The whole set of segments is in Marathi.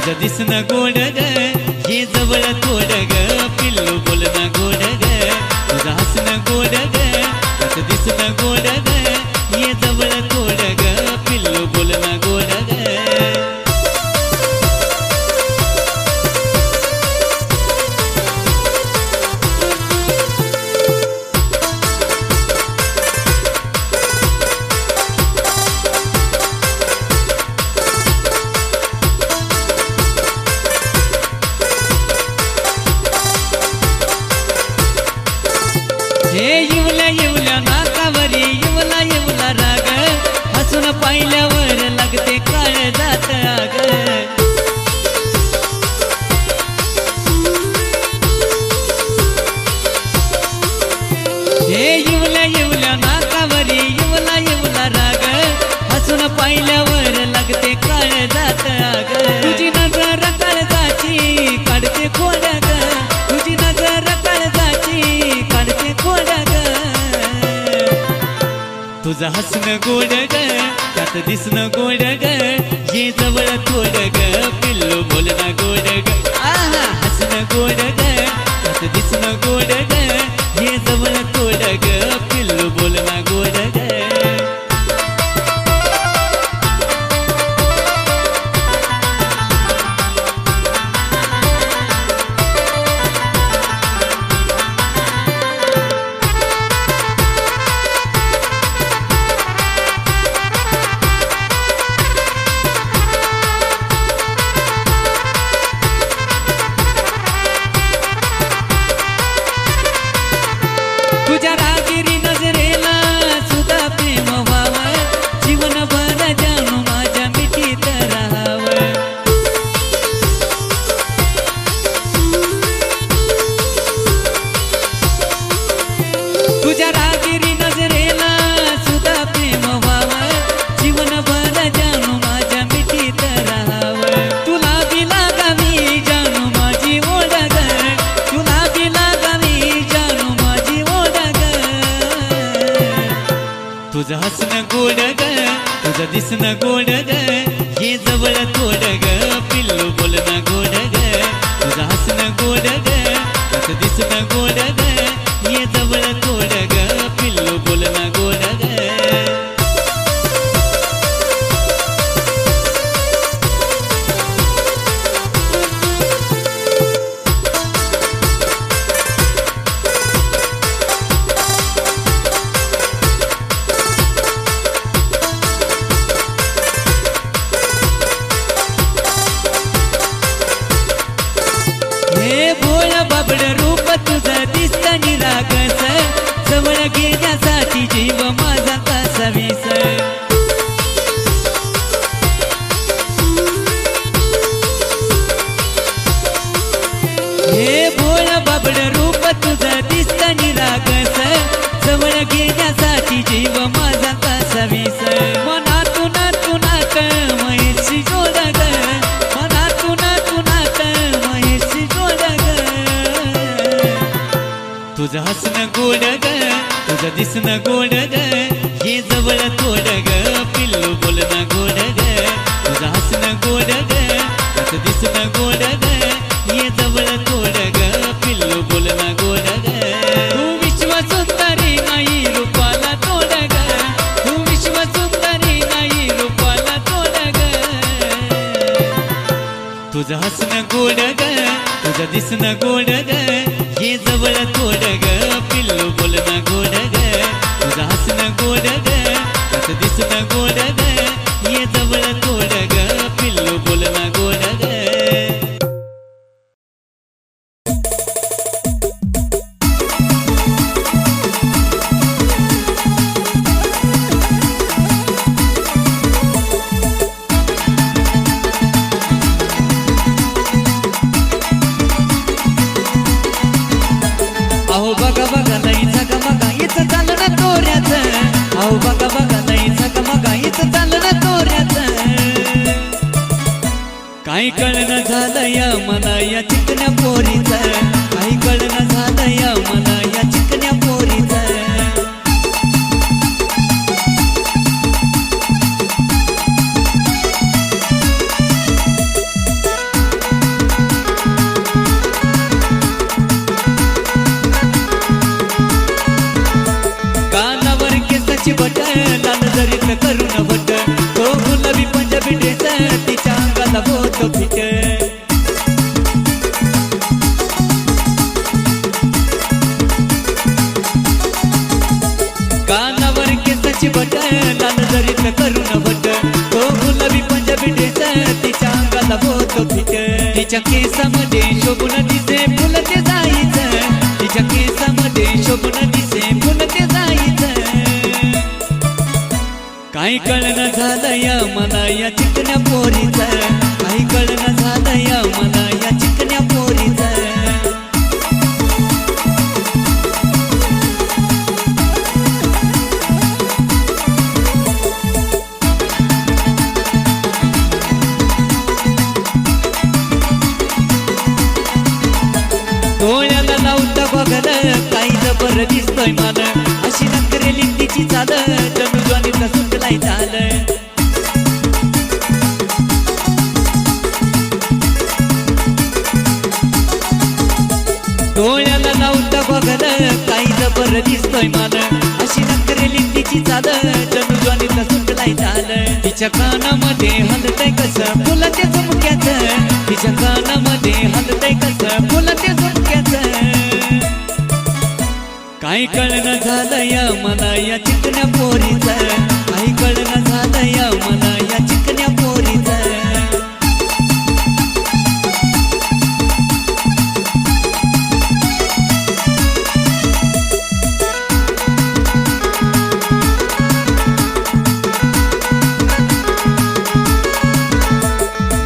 तुझं दिसणं गोड ग ये जवळ थोड ग पिल्लू बोलणं गोड ग तुझं हसणं गोड ग तुझं दिसणं गोड ग ये जवळ थोड ग पिल्लू बोलणं गोड ग हे येवल्या येवल्या नाकावरी येवला येवला राग हसून पाहिल्यावर लागते काळजात आग हे येवल्या येवल्या नाकावरी येवला येवला राग हसून पाहिल्यावर लागते काळजात आग तुझी नजर काळजाची काढते खोड ग तुझी नजर काळजाची काढते खोड ग तुझं हसणं गोड ग त्यात दिसणं गोड ग ये जवळ थोड ग पिल्लू बोलणं गोड ग आहा हसणं गोड ग त्यात दिसणं गोड ग ये जवळ थोड ग पिल्लू बोलणं गोड ग तुझ्या रागिरी नजरेला सुद्धा प्रेम व्हावं जीवनभर जाणू माझ्या मिठीत राहावं तुझ्या रागिरी नजरेला सुद्धा प्रेम व्हावं जीवनभर जाणू माझ्या मिठीत राहावं तुला बी लागावी जाणू माझी ओढ ग तुला बी लागावी जाणू माझी ओढ ग तुझं हसणं गोड ग तुझं दिसणं गोड ग ये जवळ थोड ग पिल्लू बोलणं गोड ग तुझं हसणं गोड ग तुझं दिसणं गोड ग ये जवळ थोड ग पिल्लू बोलणं गोड ग हे भोळ बाबड रूप तुझं दिसतं निरागस जवळ घेण्यासाठी जीव माझा कसा विस हे भोळ बाबड रूप तुझं दिसतं निरागस जवळ घेण्यासाठी जीव माझा कसा विस मनातून तुनात महेशी जोड ग मनातून तुनात महेशी जोड ग तुझं हसणं गोड ग तुझं दिसणं गोड ग ये जवळ थोड ग पिल्लू बोलणं गोड ग तुझं हसणं गोड ग तुझं दिसणं गोड ग ये जवळ थोड ग पिल्लू बोलणं गोड ग तू विश्व सुंदरी नाही रूपाला तोड ग तू विश्व सुंदरी नाही रूपाला तोड ग तुझं हसणं गोड ग तुझं दिसणं गोड ग ये जवळ थोड ग पिल्लू बोलणं गोड ग तुझं हसणं गोड ग तुझं दिसणं गोड ग ये जवळ थोड ग पिल्लू बोलणं गोड ग अहो बघा बघा नाही झगमगा इथं चालणं तोऱ्याचं अहो बघा बघा नाही झगमगा इथं चालणं तोऱ्याचं काही कळणं झालं या मला या चिकन्या पोरीचं काही कळणं झालं या मला या चिकन्या पोरीचं तिच्या केसामध्ये शोभून दिसे फुल ते जाईचं, तिच्या केसामध्ये शोभून दिसे फुल ते जाईचं. काही कळना झालं या मला या चिकन्या पोरीचं, काही कळना झालं या मला या चिकन्या पोरीचं. डोळ्याला लावता बघल काही जबर दिसतोय मला, अशी नकरेली तिची चाल जणू ज्वानीचा सुटलाय चाल. डोळ्याला लावता बघल काही जबर दिसतोय मला, अशी नकरेली तिची चाल जणू ज्वानीचा सुटलाय चाल. तिच्या कानामध्ये हलतय कसं फुलं ते झुमक्याचं, तिच्या कानामध्ये हलतय कसं फुलं ते झुमक्याचं. काही कळना झालं या मला या चिकन्या पोरीचं, काही कळना झालं या मला या चिकन्या पोरीचं.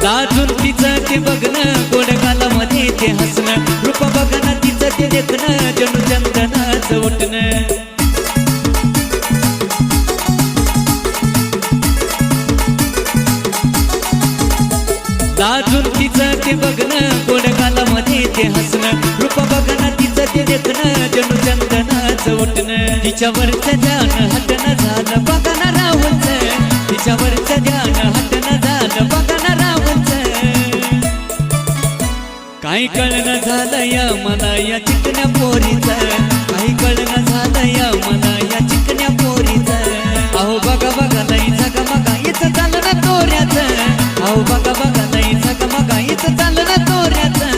लाजून तिचं ते बघणं, गोड गालामध्ये ते हसणं, रूप बघणं तिचं ते देखणं, जणू चंदनाचं उठणं. लाजून तिचं ते बघणं, गोड गालामध्ये ते हसणं, रूप बघणं तिचं ते देखणं, जणू चंदनाचं उठणं. तिच्यावरचं ध्यान हटणं झालं बघणं रावचं, तिच्यावरचं ध्यान हटणं झालं बघणं रावचं. काही कळना झालं या मला या चिकन्या पोरीचं, काही कळना झालं या मला या चिकन्या पोरीचं. अहो बघा बघा नाही झगमगा इथं चाललं ना तोऱ्याचं, अहो बघा बघा नाही झगमगा इथं चाललं ना तोऱ्याचं.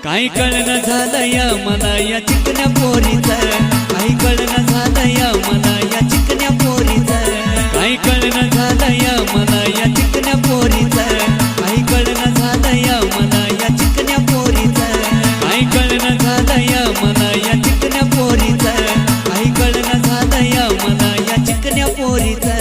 काही कळना झालं या मला या चिकन्या पोरीचं, काही कळना झालं या मला या चिकन्या पोरीचं. काही कळना झालं या मला या चिकन्या पोरीचं, काही कळना झालं या मला या चिकन्या पोरीचं. काही कळना झालं या मला या चिकन्या पोरीचं, काही कळना झालं या मला या चिकन्या पोरीचं.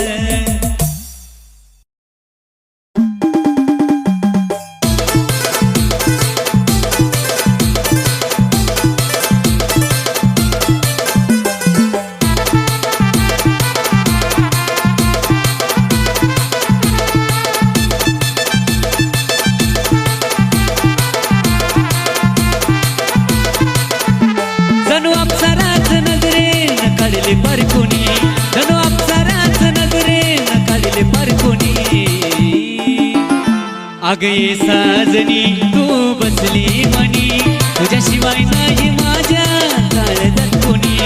जणू अप्सराच नजरेनं काढले परकोणी, जणू अप्सराच नजरेनं काढले परकोणी. अग ये साजनी तू बसली मनी, तुझ्याशिवाय नाही माझ्या काळजात कोणी.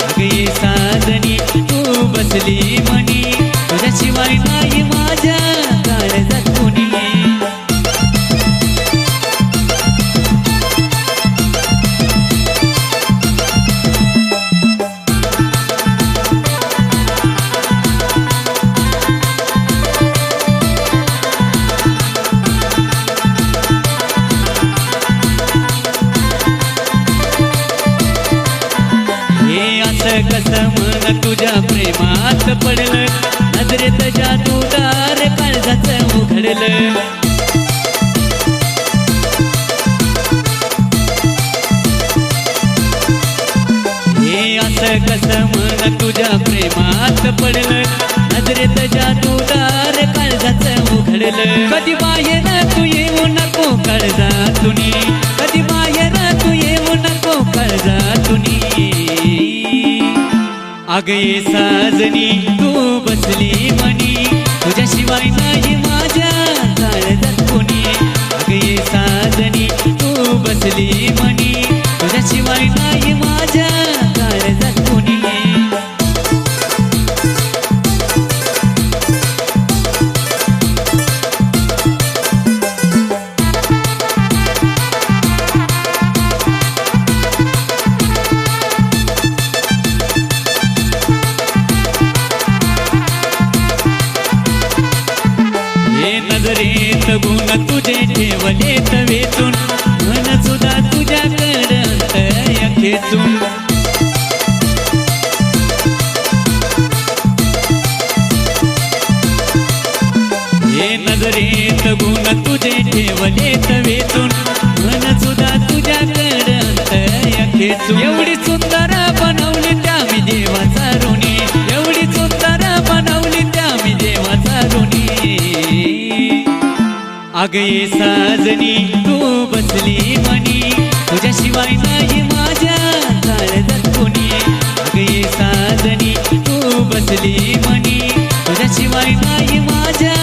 अग ये साजनी तू बसली मनी, तुझ्याशिवाय नाही माझ्या काळजात कोणी. कसं मन तुझ्या प्रेमात पडलं, नजरेत जादूगार काळजाचं उघडलं. हे असं कसं मन तुझ्या प्रेमात पडलं, नजरेत जादूगार काळजाचं उघडलं. कधी बाहेर तू येऊ नको काळजातुनी, कधी बाहेर तू येऊ नको काळजातुनी. अग ये साजनी तू बसली मनी, तुझ्याशिवाय नाही माझ्या काळजात कोणी. अग ये साजनी तू बसली मनी, तुझ्याशिवाय नाही माझ्या काळजात कोणी. नजरेत गुण तुझे तुझे चूक एवढी सुंदर बनवली त्या मी देवाचा ऋणी एवढी सुंदर बनवली त्या मी देवाचा ऋणी अग ये साजनी तू बसली मनी तुझ्याशिवाय नाही माझ्या काळजात कोणी अग ये साजनी तू बसली मनी तुझ्याशिवाय नाही माझ्या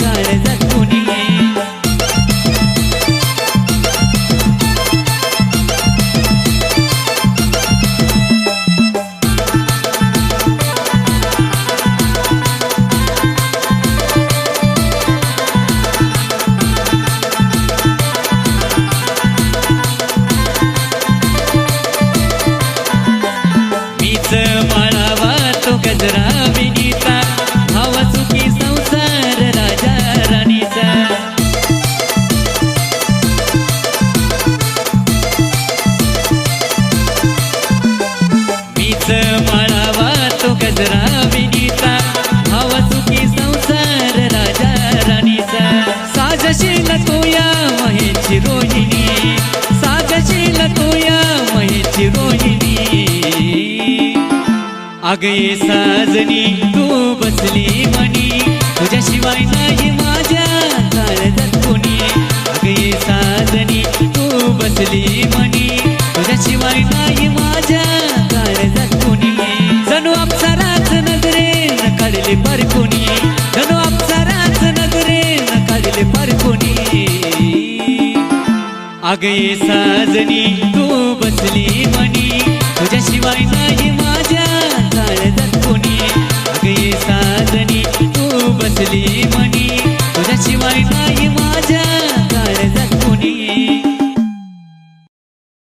काळजात कोणी माळावा तो गजरा विनीचा भावा सुखी संसार राजा राणीचा मीच माळावा तो गजरा विनीचा भावा सुखी संसार राजा राणीचा साजशील तो या महेची रोहिणी साजशील तो या महेची रोहिणी अग ये साजनी तू बसली मनी तुझ्याशिवाय नाही माझ्या काळजात कोणी अग ये साजनी तू बसली मनी तुझ्याशिवाय नाही माझ्या काळजात कोणी जणू अप्सराच नजरेन काढले परकोणी जणू अप्सराच नजरेन काढले परकोणी अग ये साजनी तू बसली